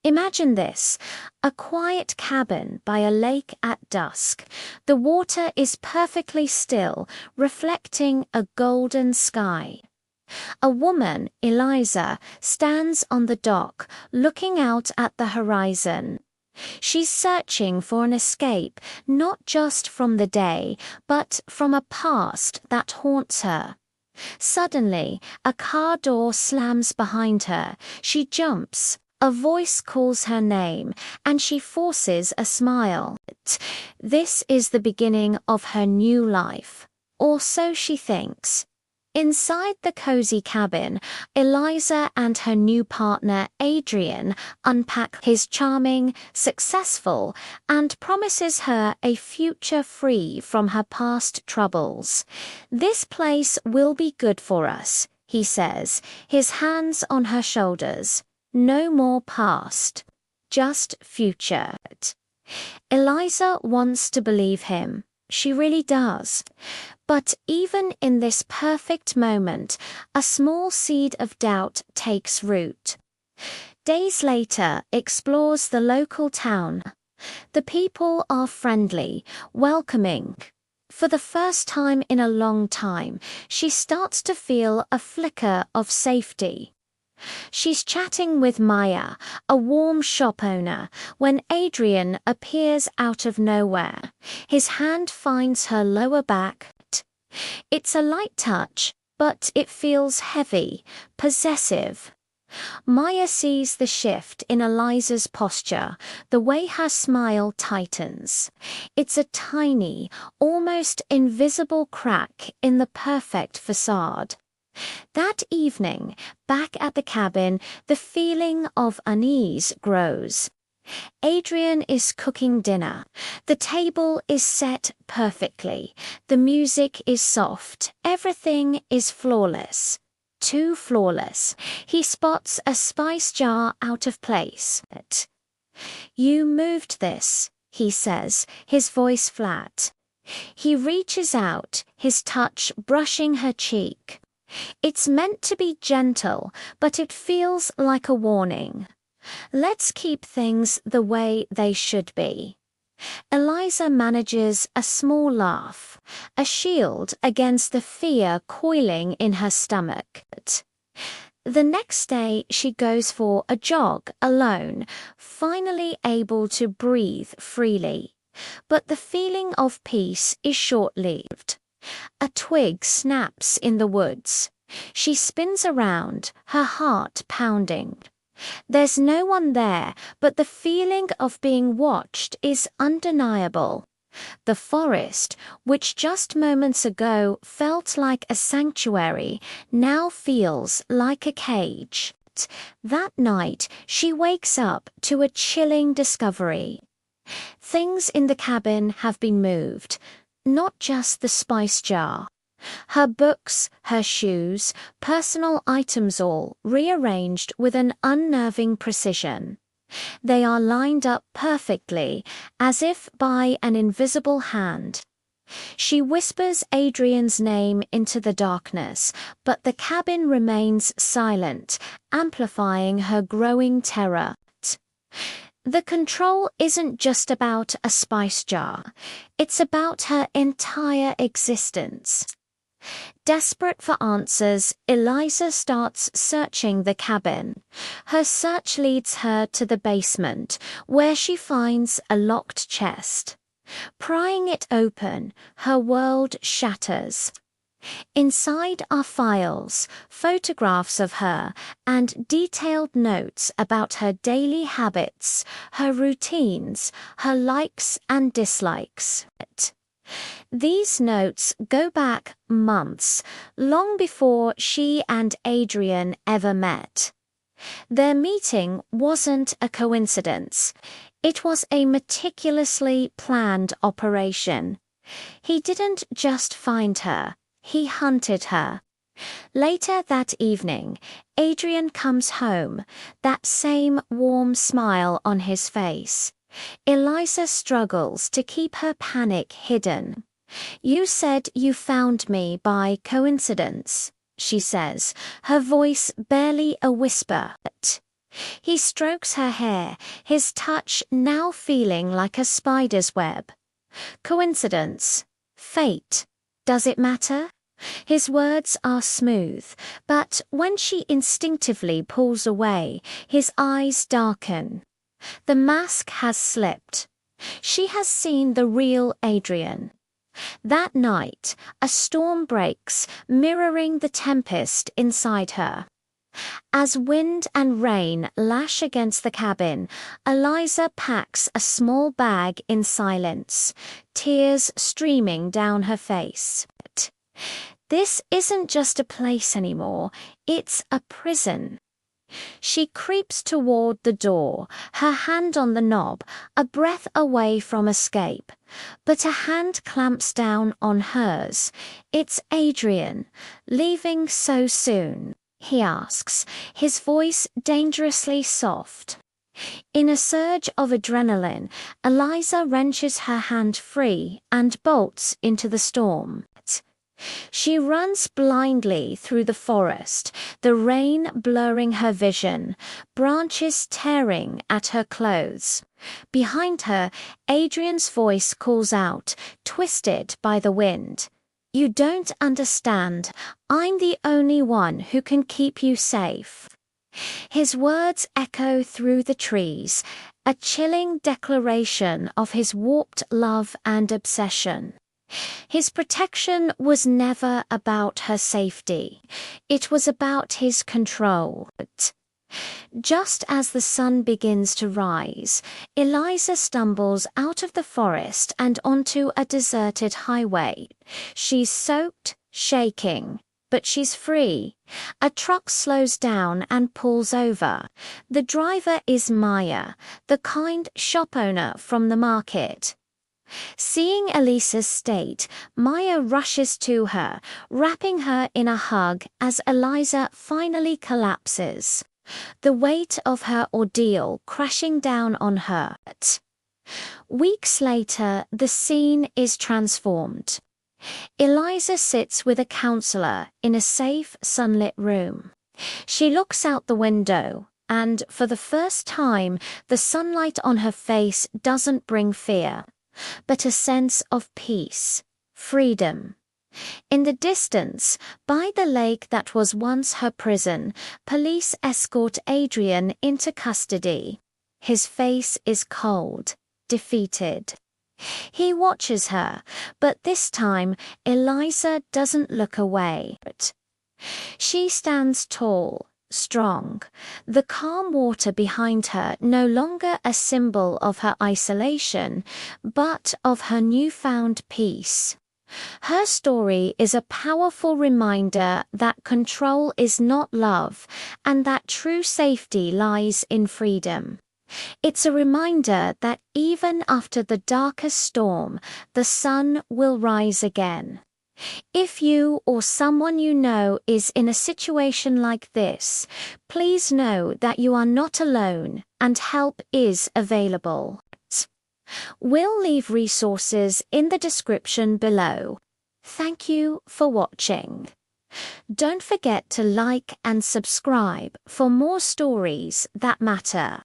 Imagine this, a quiet cabin by a lake at dusk. The water is perfectly still, reflecting a golden sky. A woman, Eliza, stands on the dock, looking out at the horizon. She's searching for an escape, not just from the day, but from a past that haunts her. Suddenly, a car door slams behind her. She jumps. A voice calls her name, and she forces a smile. This is the beginning of her new life. Or so she thinks. Inside the cozy cabin, Eliza and her new partner Adrian unpack his charming, successful, and promises her a future free from her past troubles. "This place will be good for us," he says, his hands on her shoulders. "No more past, just future." Eliza wants to believe him. She really does. But even in this perfect moment, a small seed of doubt takes root. Days later, explores the local town. The people are friendly, welcoming. For the first time in a long time, she starts to feel a flicker of safety. She's chatting with Maya, a warm shop owner, when Adrian appears out of nowhere. His hand finds her lower back. It's a light touch, but it feels heavy, possessive. Maya sees the shift in Eliza's posture, the way her smile tightens. It's a tiny, almost invisible crack in the perfect facade. That evening, back at the cabin, the feeling of unease grows. Adrian is cooking dinner. The table is set perfectly. The music is soft. Everything is flawless. Too flawless. He spots a spice jar out of place. "You moved this," he says, his voice flat. He reaches out, his touch brushing her cheek. It's meant to be gentle, but it feels like a warning. Let's keep things the way they should be. Eliza manages a small laugh, a shield against the fear coiling in her stomach. The next day, she goes for a jog alone, finally able to breathe freely. But the feeling of peace is short-lived. A twig snaps in the woods. She spins around, her heart pounding. There's no one there, but the feeling of being watched is undeniable. The forest, which just moments ago felt like a sanctuary, now feels like a cage. That night, she wakes up to a chilling discovery. Things in the cabin have been moved, not just the spice jar. Her books, her shoes, personal items all rearranged with an unnerving precision. They are lined up perfectly, as if by an invisible hand. She whispers Adrian's name into the darkness, but the cabin remains silent, amplifying her growing terror. The control isn't just about a spice jar. It's about her entire existence. Desperate for answers, Eliza starts searching the cabin. Her search leads her to the basement, where she finds a locked chest. Prying it open, her world shatters. Inside are files, photographs of her, and detailed notes about her daily habits, her routines, her likes and dislikes. These notes go back months, long before she and Adrian ever met. Their meeting wasn't a coincidence. It was a meticulously planned operation. He didn't just find her, he hunted her. Later that evening, Adrian comes home, that same warm smile on his face. Eliza struggles to keep her panic hidden. "You said you found me by coincidence," she says, her voice barely a whisper. He strokes her hair, his touch now feeling like a spider's web. Coincidence? Fate? Does it matter? His words are smooth, but when she instinctively pulls away, his eyes darken. The mask has slipped. She has seen the real Adrian. That night, a storm breaks, mirroring the tempest inside her. As wind and rain lash against the cabin, Eliza packs a small bag in silence, tears streaming down her face. This isn't just a place anymore, it's a prison. She creeps toward the door, her hand on the knob, a breath away from escape. But a hand clamps down on hers. It's Adrian, leaving so soon, he asks, his voice dangerously soft. In a surge of adrenaline, Eliza wrenches her hand free and bolts into the storm. She runs blindly through the forest, the rain blurring her vision, branches tearing at her clothes. Behind her, Adrian's voice calls out, twisted by the wind. "You don't understand. I'm the only one who can keep you safe." His words echo through the trees, a chilling declaration of his warped love and obsession. His protection was never about her safety. It was about his control. Just as the sun begins to rise, Eliza stumbles out of the forest and onto a deserted highway. She's soaked, shaking, but she's free. A truck slows down and pulls over. The driver is Maya, the kind shop owner from the market. Seeing Eliza's state, Maya rushes to her, wrapping her in a hug as Eliza finally collapses. The weight of her ordeal crashing down on her. Weeks later, the scene is transformed. Eliza sits with a counselor in a safe, sunlit room. She looks out the window, and for the first time, the sunlight on her face doesn't bring fear, but a sense of peace, freedom. In the distance, by the lake that was once her prison, police escort Adrian into custody. His face is cold, defeated. He watches her, but this time Eliza doesn't look away. She stands tall, strong, the calm water behind her no longer a symbol of her isolation, but of her newfound peace. Her story is a powerful reminder that control is not love, and that true safety lies in freedom. It's a reminder that even after the darkest storm, the sun will rise again. If you or someone you know is in a situation like this, please know that you are not alone and help is available. We'll leave resources in the description below. Thank you for watching. Don't forget to like and subscribe for more stories that matter.